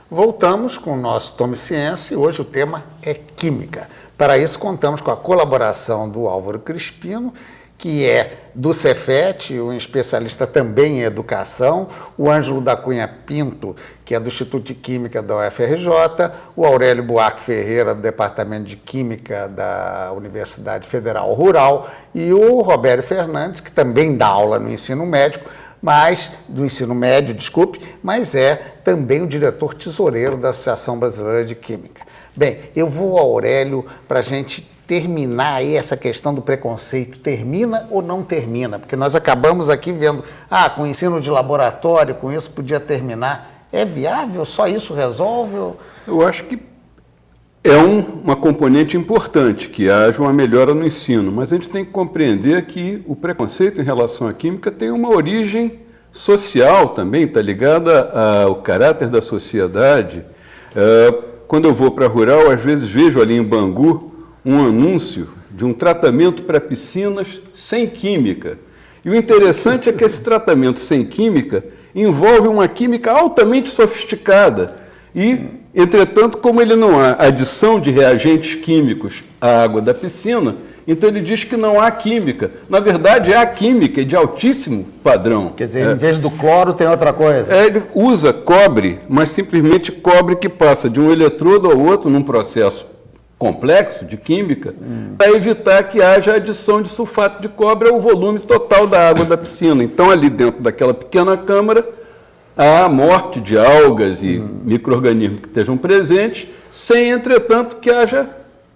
Voltamos com o nosso Tome Ciência e hoje o tema é Química. Para isso, contamos com a colaboração do Álvaro Crispino, que é do Cefet, um especialista também em educação, o Ângelo da Cunha Pinto, que é do Instituto de Química da UFRJ, o Aurélio Buarque Ferreira, do Departamento de Química da Universidade Federal Rural, e o Robério Fernandes, que também dá aula no ensino médio, mas é também o diretor tesoureiro da Associação Brasileira de Química. Bem, eu vou ao Aurélio para a gente terminar aí essa questão do preconceito. Termina ou não termina? Porque nós acabamos aqui vendo, com o ensino de laboratório, com isso podia terminar. É viável? Só isso resolve? Eu acho que é uma componente importante, que haja uma melhora no ensino, mas a gente tem que compreender que o preconceito em relação à química tem uma origem social também, está ligada ao caráter da sociedade. Quando eu vou para a rural, às vezes vejo ali em Bangu um anúncio de um tratamento para piscinas sem química. E o interessante é que esse tratamento sem química envolve uma química altamente sofisticada. E, entretanto, como ele não há adição de reagentes químicos à água da piscina, então ele diz que não há química. Na verdade, há química de altíssimo padrão. Quer dizer, em vez do cloro tem outra coisa. Ele usa cobre, mas simplesmente cobre que passa de um eletrodo ao outro num processo complexo de química, para evitar que haja adição de sulfato de cobre ao volume total da água da piscina. Então, ali dentro daquela pequena câmara, há morte de algas e micro-organismos que estejam presentes, sem, entretanto, que haja,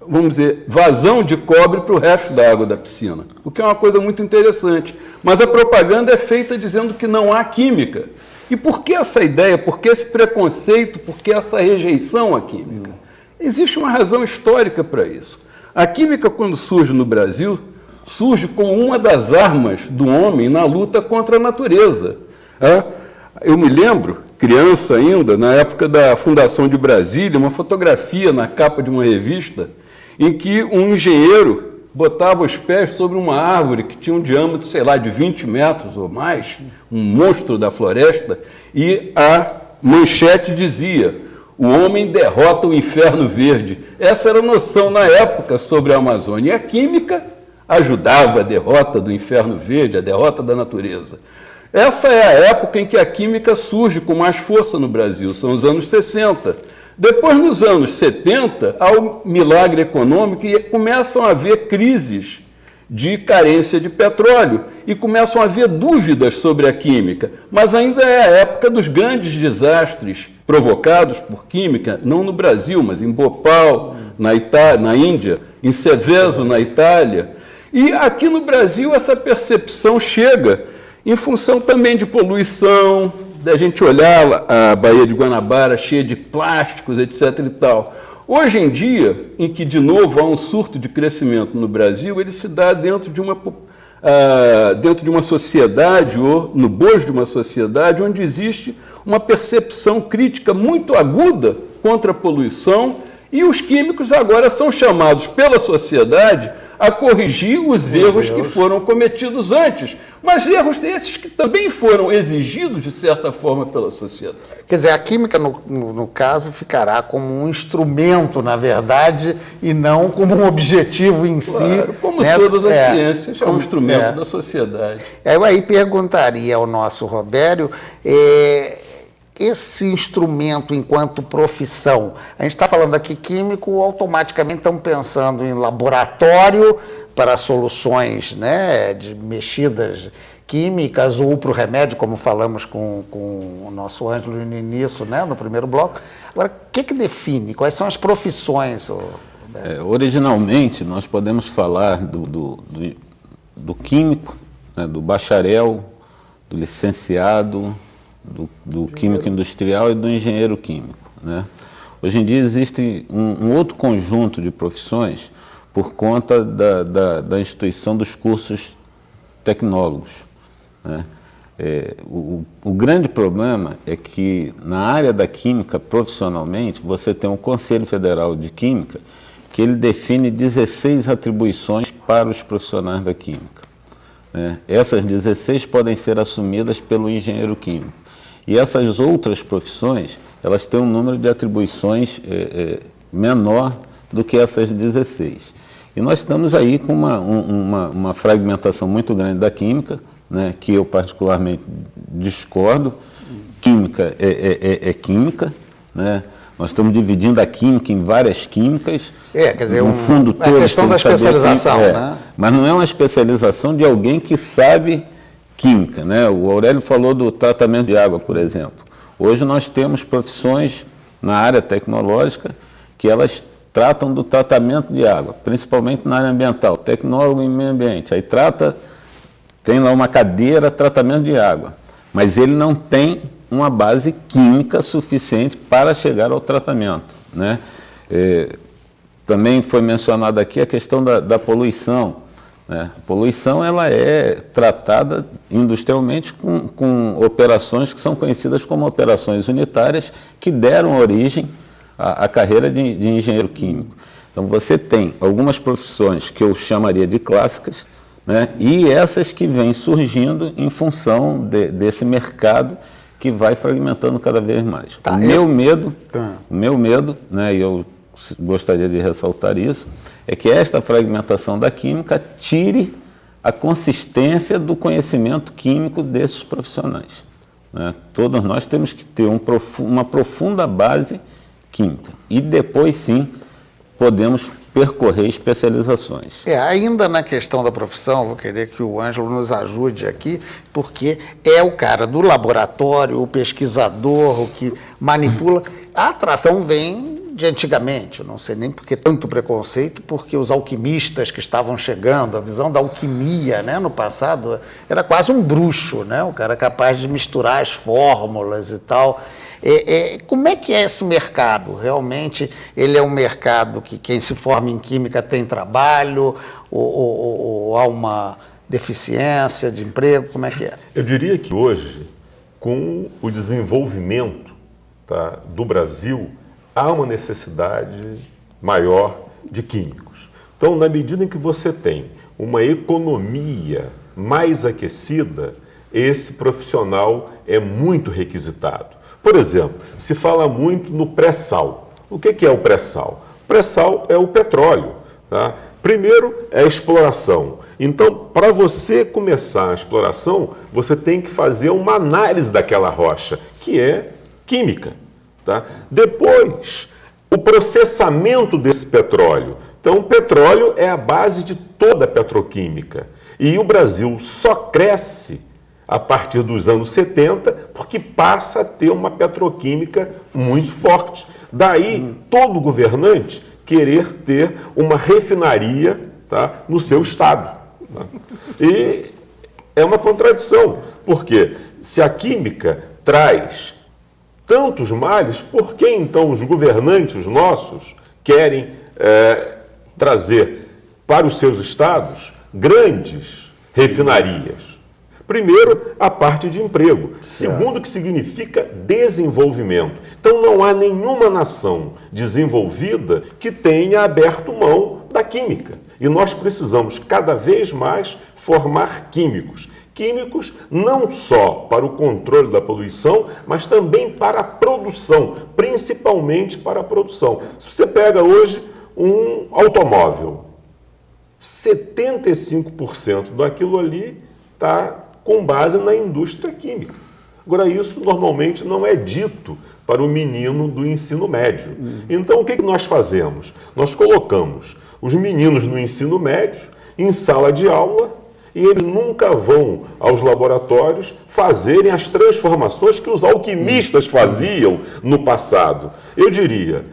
vamos dizer, vazão de cobre para o resto da água da piscina, o que é uma coisa muito interessante. Mas a propaganda é feita dizendo que não há química. E por que essa ideia, por que esse preconceito, por que essa rejeição à química? Existe uma razão histórica para isso. A química, quando surge no Brasil, surge como uma das armas do homem na luta contra a natureza. Eu me lembro, criança ainda, na época da fundação de Brasília, uma fotografia na capa de uma revista em que um engenheiro botava os pés sobre uma árvore que tinha um diâmetro, sei lá, de 20 metros ou mais, um monstro da floresta, e a manchete dizia: o homem derrota o inferno verde. Essa era a noção na época sobre a Amazônia. E a química ajudava a derrota do inferno verde, a derrota da natureza. Essa é a época em que a química surge com mais força no Brasil, são os anos 60. Depois, nos anos 70, há o milagre econômico e começam a haver crises de carência de petróleo e começam a haver dúvidas sobre a química. Mas ainda é a época dos grandes desastres provocados por química, não no Brasil, mas em Bhopal, na Índia, em Seveso, na Itália. E aqui no Brasil essa percepção chega em função também de poluição, da gente olhar a Baía de Guanabara cheia de plásticos, etc. e tal. Hoje em dia, em que de novo há um surto de crescimento no Brasil, ele se dá dentro de uma sociedade, ou no bojo de uma sociedade, onde existe uma percepção crítica muito aguda contra a poluição, e os químicos agora são chamados pela sociedade a corrigir os erros que foram cometidos antes, mas erros esses que também foram exigidos, de certa forma, pela sociedade. Quer dizer, a química, no caso, ficará como um instrumento, na verdade, e não como um objetivo em si. Como todas as ciências, é um instrumento da sociedade. Eu aí perguntaria ao nosso Robério, esse instrumento enquanto profissão, a gente está falando aqui químico, automaticamente estamos pensando em laboratório para soluções, de mexidas químicas ou para o remédio, como falamos com o nosso Ângelo no início, no primeiro bloco. Agora, o que define? Quais são as profissões? Originalmente, nós podemos falar do químico, do bacharel, do licenciado, do químico industrial e do engenheiro químico. Hoje em dia existe um outro conjunto de profissões por conta da instituição dos cursos tecnólogos. O grande problema é que na área da química, profissionalmente, você tem um Conselho Federal de Química que ele define 16 atribuições para os profissionais da química. Essas 16 podem ser assumidas pelo engenheiro químico. E essas outras profissões, elas têm um número de atribuições menor do que essas 16. E nós estamos aí com uma fragmentação muito grande da química, né, que eu particularmente discordo. Química é química, né? Nós estamos dividindo a química em várias químicas. Quer dizer, no fundo todo, a questão da especialização, né? Mas não é uma especialização de alguém que sabe química, né? O Aurélio falou do tratamento de água, por exemplo. Hoje nós temos profissões na área tecnológica que elas tratam do tratamento de água, principalmente na área ambiental, tecnólogo em meio ambiente. Aí tem lá uma cadeira tratamento de água, mas ele não tem uma base química suficiente para chegar ao tratamento, né? Também foi mencionada aqui a questão da poluição, né? A poluição ela é tratada industrialmente com operações que são conhecidas como operações unitárias, que deram origem à carreira de engenheiro químico. Então você tem algumas profissões que eu chamaria de clássicas, né? E essas que vêm surgindo em função desse mercado que vai fragmentando cada vez mais. O meu medo, né, e eu gostaria de ressaltar isso, é que esta fragmentação da química tire a consistência do conhecimento químico desses profissionais, né? Todos nós temos que ter uma profunda base química e depois sim podemos percorrer especializações. Ainda na questão da profissão, vou querer que o Ângelo nos ajude aqui, porque é o cara do laboratório, o pesquisador, o que manipula. A atração vem de antigamente, eu não sei nem por que tanto preconceito, porque os alquimistas que estavam chegando, a visão da alquimia, né, no passado, era quase um bruxo, né, o cara capaz de misturar as fórmulas e tal. Como é que é esse mercado? Realmente ele é um mercado que quem se forma em química tem trabalho ou há uma deficiência de emprego? Como é que é? Eu diria que hoje, com o desenvolvimento, tá, do Brasil, há uma necessidade maior de químicos. Então, na medida em que você tem uma economia mais aquecida, esse profissional é muito requisitado. Por exemplo, se fala muito no pré-sal. O que é o pré-sal? O pré-sal é o petróleo, tá? Primeiro é a exploração. Então, para você começar a exploração, você tem que fazer uma análise daquela rocha, que é química, tá? Depois, o processamento desse petróleo. Então, o petróleo é a base de toda a petroquímica. E o Brasil só cresce a partir dos anos 70, porque passa a ter uma petroquímica muito forte. Daí, todo governante querer ter uma refinaria, tá, no seu estado. Tá? E é uma contradição, porque se a química traz tantos males, por que então os governantes nossos querem trazer para os seus estados grandes refinarias? Primeiro, a parte de emprego. Segundo, que significa desenvolvimento. Então, não há nenhuma nação desenvolvida que tenha aberto mão da química. E nós precisamos, cada vez mais, formar químicos. Químicos não só para o controle da poluição, mas também para a produção, principalmente para a produção. Se você pega hoje um automóvel, 75% daquilo ali está com base na indústria química. Agora, isso normalmente não é dito para o menino do ensino médio. Então, o que nós fazemos? Nós colocamos os meninos no ensino médio em sala de aula e eles nunca vão aos laboratórios fazerem as transformações que os alquimistas faziam no passado. Eu diria,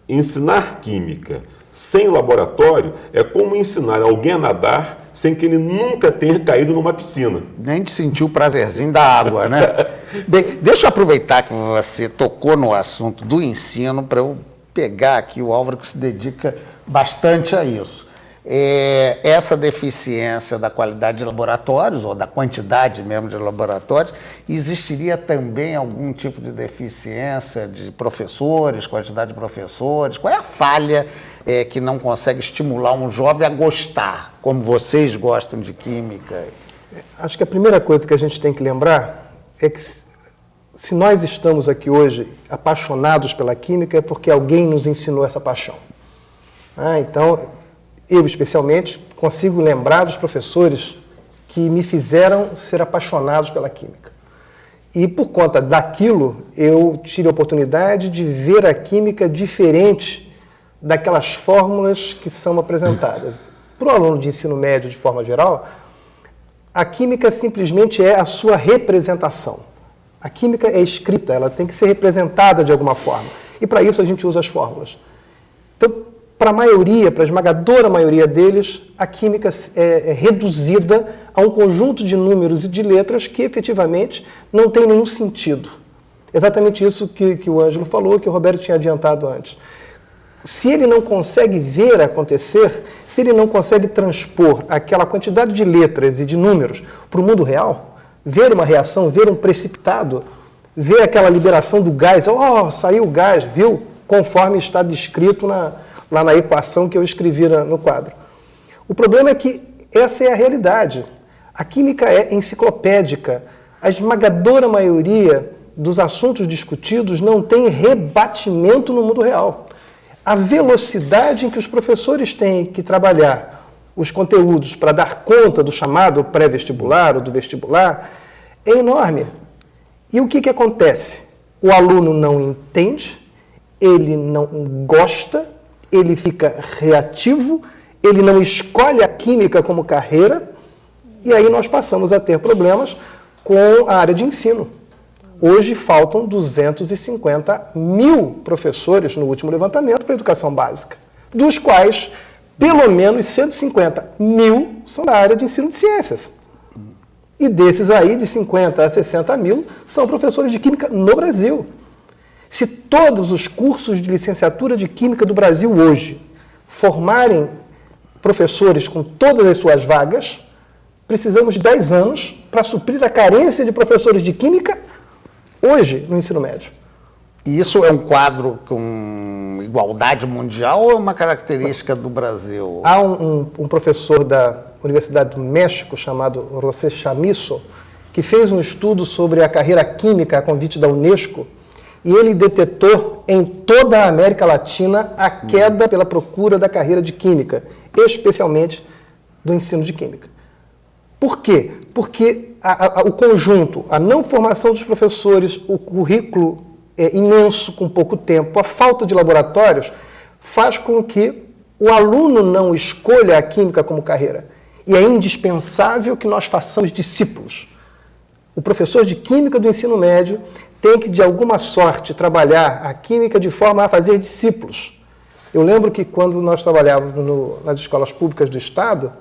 ensinar química sem laboratório é como ensinar alguém a nadar sem que ele nunca tenha caído numa piscina. Nem de sentir o prazerzinho da água, né? Bem, deixa eu aproveitar que você tocou no assunto do ensino para eu pegar aqui o Álvaro, que se dedica bastante a isso. Essa deficiência da qualidade de laboratórios, ou da quantidade mesmo de laboratórios, existiria também algum tipo de deficiência de professores, quantidade de professores? Qual é a falha que não consegue estimular um jovem a gostar, como vocês gostam de química? Acho que a primeira coisa que a gente tem que lembrar é que se nós estamos aqui hoje apaixonados pela química, é porque alguém nos ensinou essa paixão. Então, eu especialmente consigo lembrar dos professores que me fizeram ser apaixonados pela química. E por conta daquilo, eu tive a oportunidade de ver a química diferente daquelas fórmulas que são apresentadas. Para o aluno de ensino médio, de forma geral, a química simplesmente é a sua representação. A química é escrita, ela tem que ser representada de alguma forma. E para isso a gente usa as fórmulas. Então, para a maioria, para a esmagadora maioria deles, a química é reduzida a um conjunto de números e de letras que efetivamente não tem nenhum sentido. Exatamente isso que o Ângelo falou, que o Roberto tinha adiantado antes. Se ele não consegue ver acontecer, se ele não consegue transpor aquela quantidade de letras e de números para o mundo real, ver uma reação, ver um precipitado, ver aquela liberação do gás, saiu o gás, viu? Conforme está descrito lá na equação que eu escrevi no quadro. O problema é que essa é a realidade. A química é enciclopédica. A esmagadora maioria dos assuntos discutidos não tem rebatimento no mundo real. A velocidade em que os professores têm que trabalhar os conteúdos para dar conta do chamado pré-vestibular ou do vestibular é enorme. E o que acontece? O aluno não entende, ele não gosta, ele fica reativo, ele não escolhe a química como carreira, e aí nós passamos a ter problemas com a área de ensino. Hoje faltam 250 mil professores no último levantamento para a educação básica, dos quais pelo menos 150 mil são da área de ensino de ciências. E desses aí, de 50 a 60 mil, são professores de química no Brasil. Se todos os cursos de licenciatura de química do Brasil hoje formarem professores com todas as suas vagas, precisamos de 10 anos para suprir a carência de professores de química hoje no ensino médio. E isso é um quadro com igualdade mundial ou é uma característica do Brasil? Há um professor da Universidade do México, chamado José Chamizo, que fez um estudo sobre a carreira química a convite da Unesco, e ele detectou em toda a América Latina a queda pela procura da carreira de química, especialmente do ensino de química. Por quê? Porque o conjunto, a não formação dos professores, o currículo imenso com pouco tempo, a falta de laboratórios, faz com que o aluno não escolha a química como carreira. E é indispensável que nós façamos discípulos. O professor de química do ensino médio tem que, de alguma sorte, trabalhar a química de forma a fazer discípulos. Eu lembro que quando nós trabalhávamos nas escolas públicas do Estado,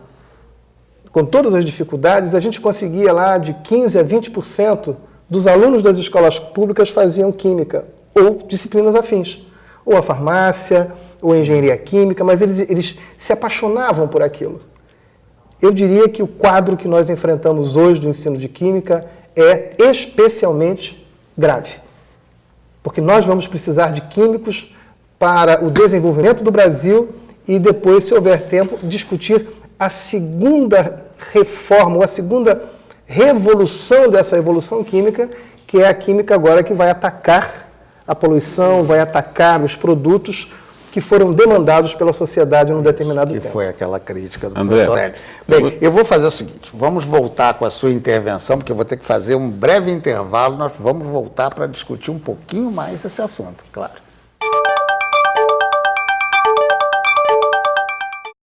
com todas as dificuldades, a gente conseguia lá de 15% a 20% dos alunos das escolas públicas faziam química ou disciplinas afins, ou a farmácia, ou a engenharia química, mas eles se apaixonavam por aquilo. Eu diria que o quadro que nós enfrentamos hoje do ensino de química é especialmente grave, porque nós vamos precisar de químicos para o desenvolvimento do Brasil e depois, se houver tempo, discutir a segunda reforma, ou a segunda revolução dessa evolução química, que é a química agora que vai atacar a poluição, vai atacar os produtos que foram demandados pela sociedade num determinado tempo. Que foi aquela crítica do André, professor Hélio. Bem, eu vou fazer o seguinte, vamos voltar com a sua intervenção, porque eu vou ter que fazer um breve intervalo, nós vamos voltar para discutir um pouquinho mais esse assunto, claro.